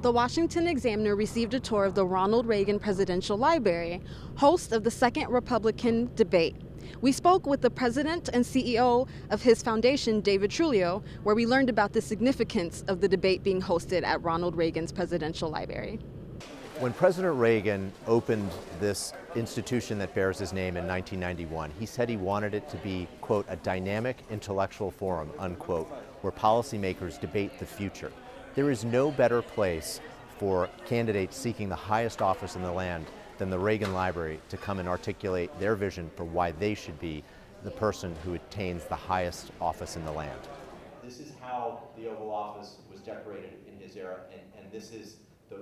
The Washington Examiner received a tour of the Ronald Reagan Presidential Library, host of the second Republican debate. We spoke with the president and CEO of his foundation, David Trulio, where we learned about the significance of the debate being hosted at Ronald Reagan's Presidential Library. When President Reagan opened this institution that bears his name in 1991, he said he wanted it to be, quote, a dynamic intellectual forum, unquote, where policymakers debate the future. There is no better place for candidates seeking the highest office in the land than the Reagan Library to come and articulate their vision for why they should be the person who attains the highest office in the land. This is how the Oval Office was decorated in his era, and this is the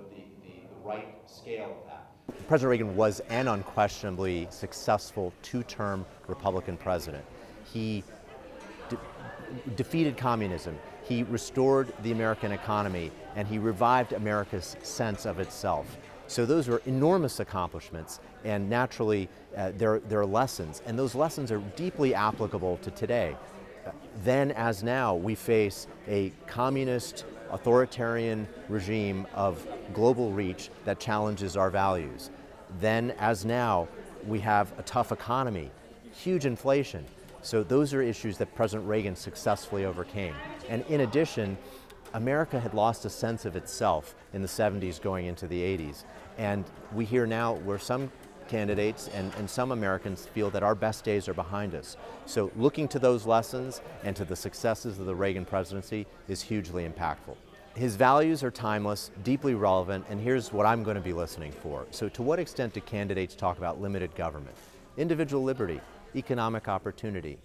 right scale of that. President Reagan was an unquestionably successful two-term Republican president. He defeated communism, he restored the American economy, and he revived America's sense of itself. So those are enormous accomplishments, and naturally there are lessons, and those lessons are deeply applicable to today. Then as now, we face a communist, authoritarian regime of global reach that challenges our values. Then as now, we have a tough economy, huge inflation. So those are issues that President Reagan successfully overcame. And in addition, America had lost a sense of itself in the 70s going into the 80s. And we hear now where some candidates and some Americans feel that our best days are behind us. So looking to those lessons and to the successes of the Reagan presidency is hugely impactful. His values are timeless, deeply relevant, and here's what I'm going to be listening for. So to what extent do candidates talk about limited government, individual liberty, economic opportunity,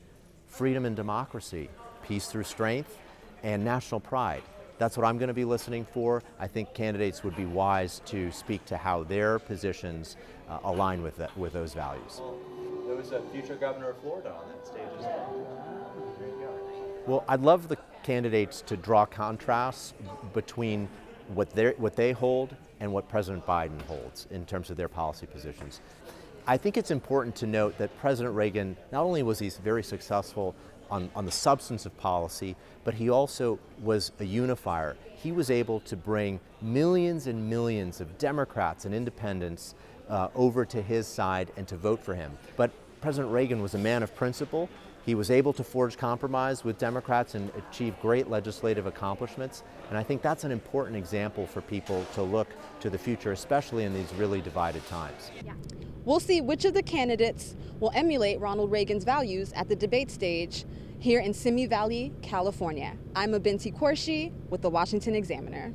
freedom and democracy, peace through strength, and national pride? That's what I'm going to be listening for. I think candidates would be wise to speak to how their positions align with those values. Well, there was a future governor of Florida on that stage as well. There you go. Well, I'd love the candidates to draw contrasts between what they hold and what President Biden holds in terms of their policy positions. I think it's important to note that President Reagan, not only was he very successful on the substance of policy, but he also was a unifier. He was able to bring millions and millions of Democrats and independents over to his side and to vote for him. But President Reagan was a man of principle. He was able to forge compromise with Democrats and achieve great legislative accomplishments. And I think that's an important example for people to look to the future, especially in these really divided times. Yeah. We'll see which of the candidates will emulate Ronald Reagan's values at the debate stage here in SIMI Valley, California. I'm Abinti Qureshi with the Washington Examiner.